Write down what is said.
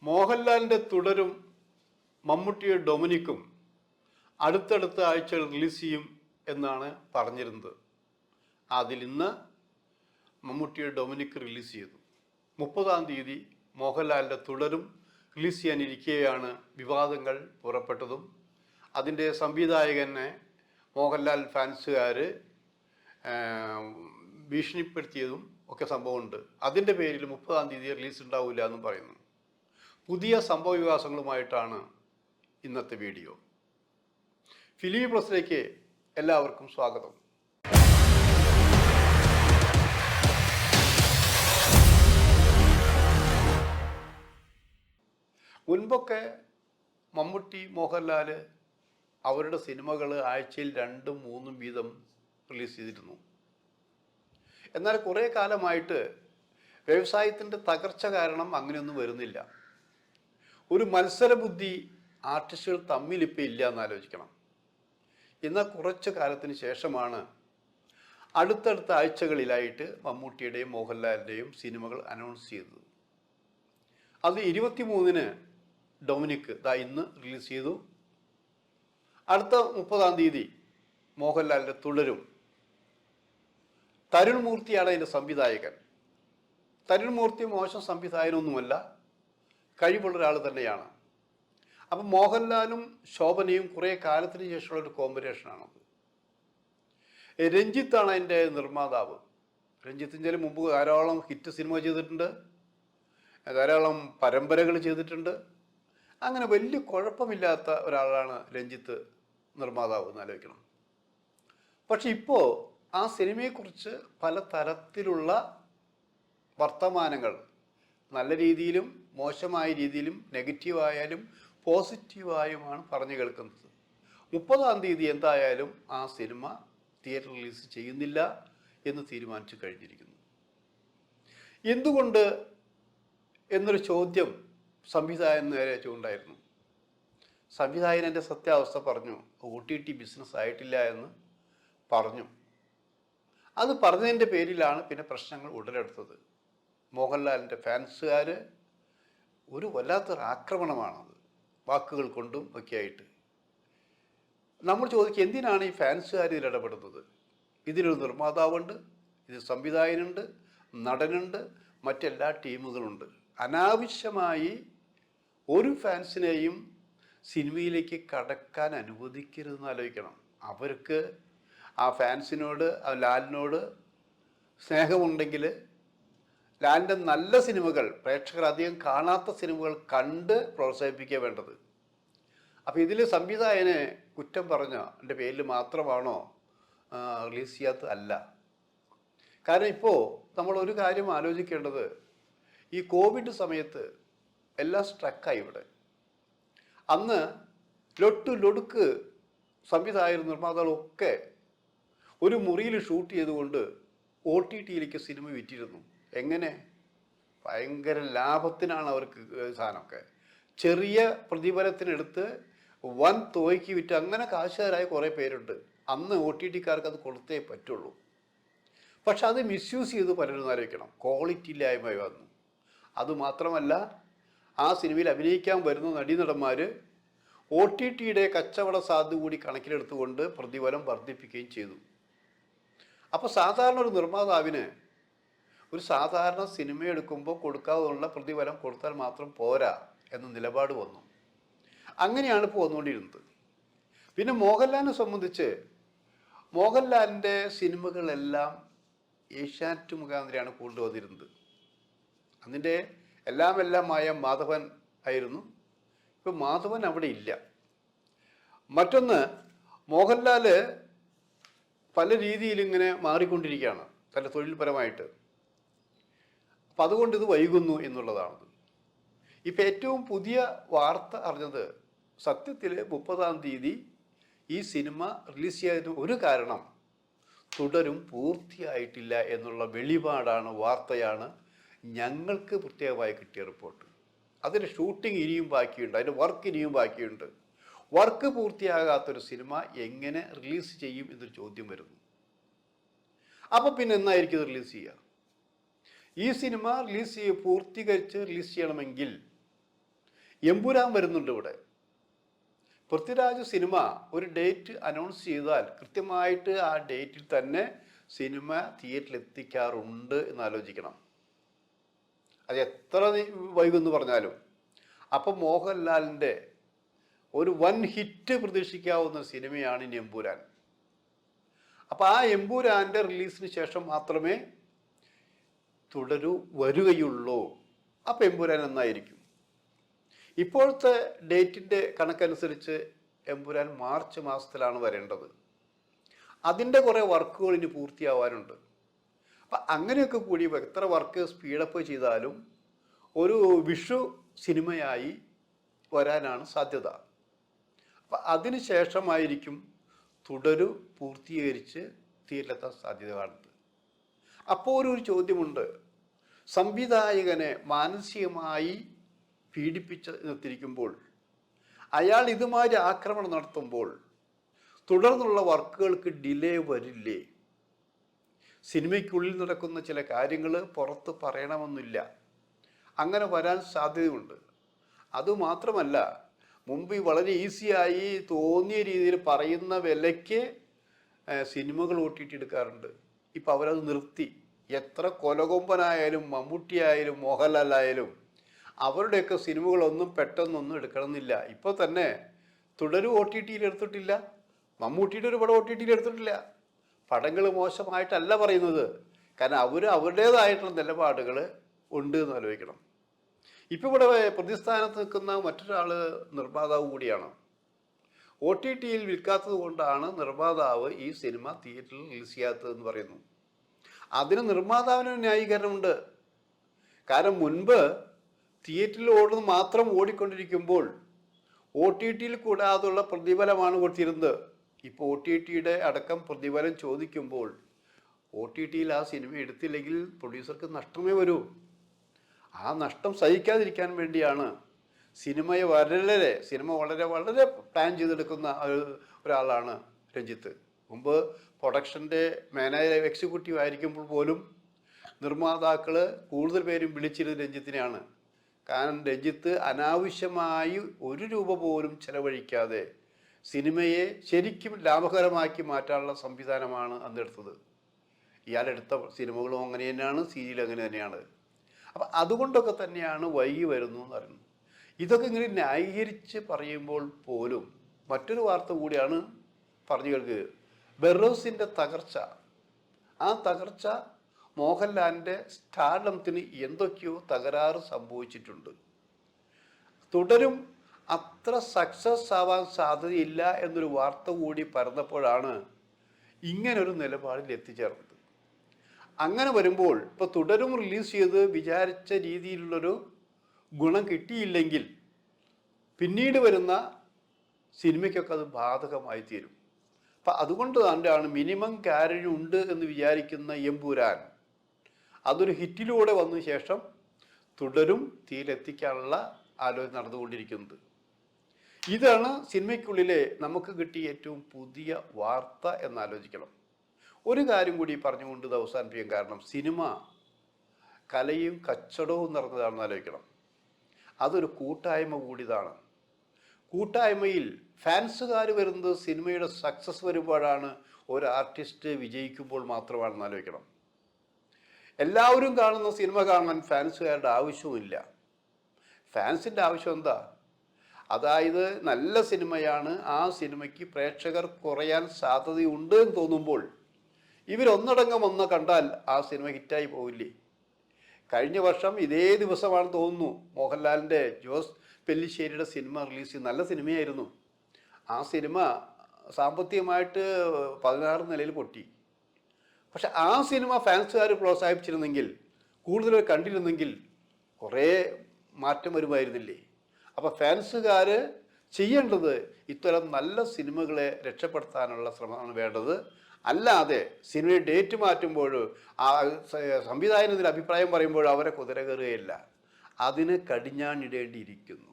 മോഹൻലാലിൻ്റെ തുടരും മമ്മൂട്ടിയുടെ ഡൊമിനിക്കും അടുത്തടുത്ത ആഴ്ചകൾ റിലീസ് ചെയ്യും എന്നാണ് പറഞ്ഞിരുന്നത്. അതിൽ ഇന്ന് മമ്മൂട്ടിയുടെ ഡൊമിനിക്ക് റിലീസ് ചെയ്തു. 30-ാം തീയതി മോഹൻലാലിൻ്റെ തുടരും റിലീസ് ചെയ്യാനിരിക്കെയാണ് വിവാദങ്ങൾ പുറപ്പെട്ടതും അതിൻ്റെ സംവിധായകനെ മോഹൻലാൽ ഫാൻസുകാർ ഭീഷണിപ്പെടുത്തിയതും ഒക്കെ സംഭവമുണ്ട്. അതിൻ്റെ പേരിൽ 30-ാം തീയതി റിലീസ് ഉണ്ടാവില്ല എന്നും പറയുന്നു. പുതിയ സംഭവ വികാസങ്ങളുമായിട്ടാണ് ഇന്നത്തെ വീഡിയോ. ഫിലിം പ്ലസിലേക്ക് എല്ലാവർക്കും സ്വാഗതം. മുൻപൊക്കെ മമ്മൂട്ടി, മോഹൻലാൽ അവരുടെ സിനിമകൾ ആഴ്ചയിൽ 2-3 വീതം റിലീസ് ചെയ്തിരുന്നു. എന്നാൽ കുറേ കാലമായിട്ട് വ്യവസായത്തിൻ്റെ തകർച്ച കാരണം അങ്ങനെയൊന്നും വരുന്നില്ല. ഒരു മത്സരബുദ്ധി ആർട്ടിസ്റ്റുകൾ തമ്മിലിപ്പോൾ ഇല്ല എന്നാലോചിക്കണം. എന്നാൽ കുറച്ച് കാലത്തിന് ശേഷമാണ് അടുത്തടുത്ത ആഴ്ചകളിലായിട്ട് മമ്മൂട്ടിയുടെയും മോഹൻലാലിൻ്റെയും സിനിമകൾ അനൗൺസ് ചെയ്തത്. അത് 23-ന് ഡൊമിനിക്ക് ഇന്ന് റിലീസ് ചെയ്തു. അടുത്ത 30-ാം തീയതി മോഹൻലാലിൻ്റെ തുടരും. തരുൺ മൂർത്തിയാണ് അതിൻ്റെ സംവിധായകൻ. തരുൺ മൂർത്തി മോശം സംവിധായകനൊന്നുമല്ല, കഴിവുള്ള ഒരാൾ തന്നെയാണ്. അപ്പം മോഹൻലാലും ശോഭനയും കുറേ കാലത്തിന് ശേഷമുള്ളൊരു കോമ്പിനേഷനാണത്. രഞ്ജിത്താണ് അതിൻ്റെ നിർമ്മാതാവ്. രഞ്ജിത്തിൻ്റെ മുമ്പ് ധാരാളം ഹിറ്റ് സിനിമ ചെയ്തിട്ടുണ്ട്, ധാരാളം പരമ്പരകൾ ചെയ്തിട്ടുണ്ട്. അങ്ങനെ വലിയ കുഴപ്പമില്ലാത്ത ഒരാളാണ് രഞ്ജിത്ത് നിർമ്മാതാവ് എന്നാലോചിക്കണം. പക്ഷെ ഇപ്പോൾ ആ സിനിമയെക്കുറിച്ച് പല തരത്തിലുള്ള വർത്തമാനങ്ങൾ, നല്ല രീതിയിലും മോശമായ രീതിയിലും നെഗറ്റീവായാലും പോസിറ്റീവായുമാണ് പറഞ്ഞു കേൾക്കുന്നത്. 30-ാം തീയതി എന്തായാലും ആ സിനിമ തിയേറ്റർ റിലീസ് ചെയ്യുന്നില്ല എന്ന് തീരുമാനിച്ചു കഴിഞ്ഞിരിക്കുന്നു. എന്തുകൊണ്ട് എന്നൊരു ചോദ്യം സംവിധായകൻ നേരെ ചൂണ്ടായിരുന്നു. സംവിധായകൻ എൻ്റെ സത്യാവസ്ഥ പറഞ്ഞു. OTT ബിസിനസ് ആയിട്ടില്ല എന്ന് പറഞ്ഞു. അത് പറഞ്ഞതിൻ്റെ പേരിലാണ് പിന്നെ പ്രശ്നങ്ങൾ ഉടലെടുത്തത്. മോഹൻലാലിൻ്റെ ഫാൻസുകാർ ഒരു വല്ലാത്തൊരു ആക്രമണമാണത്, വാക്കുകൾ കൊണ്ടും ഒക്കെ ആയിട്ട്. നമ്മൾ ചോദിക്കുക, എന്തിനാണ് ഈ ഫാൻസുകാർ ഇതിൽ ഇടപെടുന്നത്? ഇതിലൊരു നിർമ്മാതാവുണ്ട്, ഇത് സംവിധായകനുണ്ട്, നടനുണ്ട്, മറ്റെല്ലാ ടീമുകളുണ്ട്. അനാവശ്യമായി ഒരു ഫാൻസിനെയും സിനിമയിലേക്ക് കടക്കാൻ അനുവദിക്കരുതെന്ന് ആലോചിക്കണം. അവർക്ക് ആ ഫാൻസിനോട്, ആ ലാലിനോട് സ്നേഹമുണ്ടെങ്കിൽ ലാലിൻ്റെ നല്ല സിനിമകൾ, പ്രേക്ഷകർ അധികം കാണാത്ത സിനിമകൾ കണ്ട് പ്രോത്സാഹിപ്പിക്കുക വേണ്ടത്. അപ്പോൾ ഇതിൽ സംവിധായകനെ കുറ്റം പറഞ്ഞ എൻ്റെ പേരിൽ മാത്രമാണോ റിലീസ് ചെയ്യാത്തത്? അല്ല. കാരണം ഇപ്പോൾ നമ്മളൊരു കാര്യം ആലോചിക്കേണ്ടത്, ഈ കോവിഡ് സമയത്ത് എല്ലാം സ്ട്രക്കായി ഇവിടെ. അന്ന് ലൊടുക്ക് സംവിധായകരും നിർമ്മാതാക്കളൊക്കെ ഒരു മുറിയിൽ ഷൂട്ട് ചെയ്തുകൊണ്ട് OTTയിലേക്ക് സിനിമ വിറ്റിരുന്നു. എങ്ങനെ? ഭയങ്കര ലാഭത്തിനാണ് അവർക്ക് സാധനമൊക്കെ. ചെറിയ പ്രതിഫലത്തിനെടുത്ത് വൻ തുകയ്ക്ക് വിറ്റ് അങ്ങനെ കാശുകാരായ കുറേ പേരുണ്ട്. അന്ന് OTTക്കാർക്ക് അത് കൊടുത്തേ പറ്റുള്ളൂ. പക്ഷെ അത് മിസ്യൂസ് ചെയ്ത് പലരും ആലോചിക്കണം. ക്വാളിറ്റി ഇല്ലായ്മ വന്നു. അതുമാത്രമല്ല, ആ സിനിമയിൽ അഭിനയിക്കാൻ വരുന്ന നടീനടന്മാർ OTTയുടെ കച്ചവട സാധ്യത കൂടി കണക്കിലെടുത്തുകൊണ്ട് പ്രതിഫലം വർദ്ധിപ്പിക്കുകയും ചെയ്തു. അപ്പോൾ സാധാരണ ഒരു നിർമ്മാതാവിന് ഒരു സാധാരണ സിനിമ എടുക്കുമ്പോൾ കൊടുക്കാവുന്ന പ്രതിഫലം കൊടുത്താൽ മാത്രം പോരാ എന്ന നിലപാട് വന്നു. അങ്ങനെയാണ് ഇപ്പോൾ വന്നുകൊണ്ടിരുന്നത്. പിന്നെ മോഹൻലാലിനെ സംബന്ധിച്ച്, മോഹൻലാലിൻ്റെ സിനിമകളെല്ലാം ഏഷ്യാനെറ്റ് മുഖാന്തരമാണ് കൊണ്ടുവന്നിരുന്നത്. അതിൻ്റെ എല്ലാമായ മാധവൻ ആയിരുന്നു. ഇപ്പം മാധവൻ അവിടെ ഇല്ല. മറ്റൊന്ന്, മോഹൻലാൽ പല രീതിയിൽ ഇങ്ങനെ മാറിക്കൊണ്ടിരിക്കുകയാണ് തൻ്റെ തൊഴിൽപരമായിട്ട്. അപ്പം അതുകൊണ്ട് ഇത് വൈകുന്നു എന്നുള്ളതാണ്. ഇപ്പം ഏറ്റവും പുതിയ വാർത്ത അറിഞ്ഞത്, സത്യത്തിൽ 30-ാം തീയതി ഈ സിനിമ റിലീസ് ചെയ്യാൻ ഒരു കാരണം തുടരും പൂർത്തിയായിട്ടില്ല എന്നുള്ള വെളിപാടാണ്, വാർത്തയാണ് ഞങ്ങൾക്ക് പ്രത്യേകമായി കിട്ടിയ റിപ്പോർട്ട്. അതിൻ്റെ ഷൂട്ടിംഗ് ഇനിയും ബാക്കിയുണ്ട്, അതിൻ്റെ വർക്ക് ഇനിയും ബാക്കിയുണ്ട്. വർക്ക് പൂർത്തിയാകാത്തൊരു സിനിമ എങ്ങനെ റിലീസ് ചെയ്യും എന്നൊരു ചോദ്യം വരുന്നു. അപ്പോൾ പിന്നെ എന്നായിരിക്കും ഇത് റിലീസ് ചെയ്യുക? ഈ സിനിമ പൂർത്തീകരിച്ച് റിലീസ് ചെയ്യണമെങ്കിൽ എമ്പുരാൻ വരുന്നുണ്ട് ഇവിടെ. പൃഥ്വിരാജ് സിനിമ ഒരു ഡേറ്റ് അനൗൺസ് ചെയ്താൽ കൃത്യമായിട്ട് ആ ഡേറ്റിൽ തന്നെ സിനിമ തിയേറ്ററിൽ എത്തിക്കാറുണ്ട് എന്ന് ആലോചിക്കണം. അത് എത്ര വൈകുമെന്ന് പറഞ്ഞാലും. അപ്പം മോഹൻലാലിൻ്റെ ഒരു വൻ ഹിറ്റ് പ്രതീക്ഷിക്കാവുന്ന സിനിമയാണ് ഇനി എമ്പുരാൻ. അപ്പം ആ എമ്പുരാൻ്റെ റിലീസിന് ശേഷം മാത്രമേ തുടരൂ വരികയുള്ളൂ. അപ്പം എമ്പുരാൻ എന്നായിരിക്കും. ഇപ്പോഴത്തെ ഡേറ്റിൻ്റെ കണക്കനുസരിച്ച് എമ്പുരാൻ മാർച്ച് മാസത്തിലാണ് വരേണ്ടത്. അതിൻ്റെ കുറേ വർക്കുകൾ ഇനി പൂർത്തിയാവാനുണ്ട്. അപ്പം അങ്ങനെയൊക്കെ കൂടി എത്ര വർക്ക് സ്പീഡപ്പ് ചെയ്താലും ഒരു വിഷു സിനിമയായി വരാനാണ് സാധ്യത. അപ്പം അതിന് ശേഷമായിരിക്കും തുടരു പൂർത്തീകരിച്ച് തിയേറ്ററിലെത്താൻ സാധ്യത കാണുന്നത്. അപ്പോൾ ഒരു ചോദ്യമുണ്ട്, സംവിധായകനെ മാനസികമായി പീഡിപ്പിച്ച് നിർത്തിയിരിക്കുമ്പോൾ, അയാൾ ഇതുമാതിരി ആക്രമണം നടത്തുമ്പോൾ തുടർന്നുള്ള വർക്കുകൾക്ക് ഡിലേ വരില്ലേ? സിനിമയ്ക്കുള്ളിൽ നടക്കുന്ന ചില കാര്യങ്ങൾ പുറത്ത് പറയണമെന്നില്ല, അങ്ങനെ വരാൻ സാധ്യതയുണ്ട്. അതുമാത്രമല്ല, മുമ്പ് വളരെ ഈസിയായി തോന്നിയ രീതിയിൽ പറയുന്ന വിലയ്ക്ക് സിനിമകൾ ഓട്ടിട്ടെടുക്കാറുണ്ട്. ഇപ്പം അവരത് നിർത്തി. എത്ര കൊലകൊമ്പനായാലും മമ്മൂട്ടിയായാലും മോഹൻലാലായാലും അവരുടെയൊക്കെ സിനിമകളൊന്നും പെട്ടെന്നൊന്നും എടുക്കണമെന്നില്ല. ഇപ്പോൾ തന്നെ തുടരും OTT എടുത്തിട്ടില്ല, മമ്മൂട്ടിയുടെ ഒരു പടം OTT എടുത്തിട്ടില്ല. പടങ്ങൾ മോശമായിട്ടല്ല പറയുന്നത്, കാരണം അവരുടേതായിട്ടുള്ള നിലപാടുകൾ ഉണ്ട് എന്ന് ആലോചിക്കണം. ഇപ്പോൾ ഇവിടെ പ്രതിസ്ഥാനത്ത് നിൽക്കുന്ന മറ്റൊരാൾ നിർമ്മാതാവ് കൂടിയാണ്. OTT വിൽക്കാത്തത് കൊണ്ടാണ് നിർമ്മാതാവ് ഈ സിനിമ തിയേറ്ററിൽ റിലീസ് ചെയ്യാത്തതെന്ന് പറയുന്നു. അതിന് നിർമ്മാതാവിന് ന്യായീകരണമുണ്ട്. കാരണം മുൻപ് തിയേറ്ററിൽ ഓടുന്നത് മാത്രം ഓടിക്കൊണ്ടിരിക്കുമ്പോൾ OTT കൂടാതുള്ള പ്രതിഫലമാണ് കൊടുത്തിരുന്നത്. ഇപ്പോൾ OTT അടക്കം പ്രതിഫലം ചോദിക്കുമ്പോൾ OTT ആ സിനിമ എടുത്തില്ലെങ്കിൽ പ്രൊഡ്യൂസർക്ക് നഷ്ടമേ വരൂ. ആ നഷ്ടം സഹിക്കാതിരിക്കാൻ വേണ്ടിയാണ് സിനിമ വളരെ വളരെ പ്ലാൻ ചെയ്തെടുക്കുന്ന ഒരാളാണ് രഞ്ജിത്ത്. മുമ്പ് പ്രൊഡക്ഷൻ്റെ മാനേജർ എക്സിക്യൂട്ടീവ് ആയിരിക്കുമ്പോൾ പോലും നിർമ്മാതാക്കൾ കൂടുതൽ പേരും വിളിച്ചിരുന്നത് രഞ്ജിത്തിനെയാണ്. കാരണം രഞ്ജിത്ത് അനാവശ്യമായി ഒരു രൂപ പോലും ചെലവഴിക്കാതെ സിനിമയെ ശരിക്കും ലാഭകരമാക്കി മാറ്റാനുള്ള സംവിധാനമാണ് അന്നെടുത്തത്. ഇയാളെടുത്ത സിനിമകളും അങ്ങനെ തന്നെയാണ്, സീരിയൽ അങ്ങനെ തന്നെയാണ്. അപ്പം അതുകൊണ്ടൊക്കെ തന്നെയാണ് വൈകി വരുന്നു എന്ന് പറയുന്നത്. ഇതൊക്കെ ഇങ്ങനെ ന്യായീകരിച്ച് പറയുമ്പോൾ പോലും മറ്റൊരു വാർത്ത കൂടിയാണ് പറഞ്ഞു കേൾക്കുക. ബെറോസിൻ്റെ തകർച്ച. ആ തകർച്ച മോഹൻലാലിൻ്റെ സ്റ്റാർഡത്തിന് എന്തൊക്കെയോ തകരാറ് സംഭവിച്ചിട്ടുണ്ട്. തുടരും അത്ര സക്സസ് ആവാൻ സാധ്യതയില്ല എന്നൊരു വാർത്ത കൂടി പരന്നപ്പോഴാണ് ഇങ്ങനൊരു നിലപാടിൽ എത്തിച്ചേർന്നത്. അങ്ങനെ വരുമ്പോൾ ഇപ്പോൾ തുടരും റിലീസ് ചെയ്ത് വിചാരിച്ച രീതിയിലുള്ളൊരു ഗുണം കിട്ടിയില്ലെങ്കിൽ പിന്നീട് വരുന്ന സിനിമയ്ക്കൊക്കെ അത് ബാധകമായി തീരും. അപ്പം അതുകൊണ്ട് തന്നെയാണ് മിനിമം ക്യാരേജ് ഉണ്ട് എന്ന് വിചാരിക്കുന്ന എമ്പുരാൻ അതൊരു ഹിറ്റിലൂടെ വന്ന ശേഷം തുടരും തീയിലെത്തിക്കാനുള്ള ആലോചന നടന്നുകൊണ്ടിരിക്കുന്നത്. ഇതാണ് സിനിമയ്ക്കുള്ളിലെ നമുക്ക് കിട്ടിയ ഏറ്റവും പുതിയ വാർത്ത എന്നാലോചിക്കണം. ഒരു കാര്യം കൂടി പറഞ്ഞുകൊണ്ട് ഇത് അവസാനിപ്പിക്കും. കാരണം സിനിമ കലയും കച്ചടവും നിറഞ്ഞതാണെന്ന് ആലോചിക്കണം. അതൊരു കൂട്ടായ്മ കൂടിയതാണ്. കൂട്ടായ്മയിൽ ഫാൻസുകാർ വരുന്നത് സിനിമയുടെ സക്സസ് വരുമ്പോഴാണ്. ഒരു ആർട്ടിസ്റ്റ് വിജയിക്കുമ്പോൾ മാത്രമാണെന്ന് ആലോചിക്കണം. എല്ലാവരും കാണുന്ന സിനിമ കാണാൻ ഫാൻസുകാരുടെ ആവശ്യവുമില്ല. ഫാൻസിൻ്റെ ആവശ്യം എന്താ? അതായത് നല്ല സിനിമയാണ്, ആ സിനിമയ്ക്ക് പ്രേക്ഷകർ കുറയാൻ സാധ്യതയുണ്ട് എന്ന് തോന്നുമ്പോൾ ഇവരൊന്നടങ്കം ഒന്ന് കണ്ടാൽ ആ സിനിമ ഹിറ്റായി പോവില്ലേ? കഴിഞ്ഞ വർഷം ഇതേ ദിവസമാണ് തോന്നുന്നു മോഹൻലാലിൻ്റെ ജോസ് പെല്ലിശ്ശേരിയുടെ സിനിമ റിലീസ് ചെയ്ത്. നല്ല സിനിമയായിരുന്നു. ആ സിനിമ സാമ്പത്തികമായിട്ട് 16 നിലയിൽ പൊട്ടി. പക്ഷെ ആ സിനിമ ഫാൻസുകാർ പ്രോത്സാഹിപ്പിച്ചിരുന്നെങ്കിൽ, കൂടുതൽ കണ്ടിരുന്നെങ്കിൽ കുറേ മാറ്റം വരുമായിരുന്നില്ലേ? അപ്പോൾ ഫാൻസുകാർ ചെയ്യേണ്ടത് ഇത്തരം നല്ല സിനിമകളെ രക്ഷപ്പെടുത്താനുള്ള ശ്രമമാണ് വേണ്ടത്. അല്ലാതെ സിനിമയുടെ ഡേറ്റ് മാറ്റുമ്പോൾ ആ സംവിധായകന് അഭിപ്രായം പറയുമ്പോൾ അവരെ കുതിര കയറുകയില്ല. അതിന് കടിഞ്ഞാണിടേണ്ടിയിരിക്കുന്നു.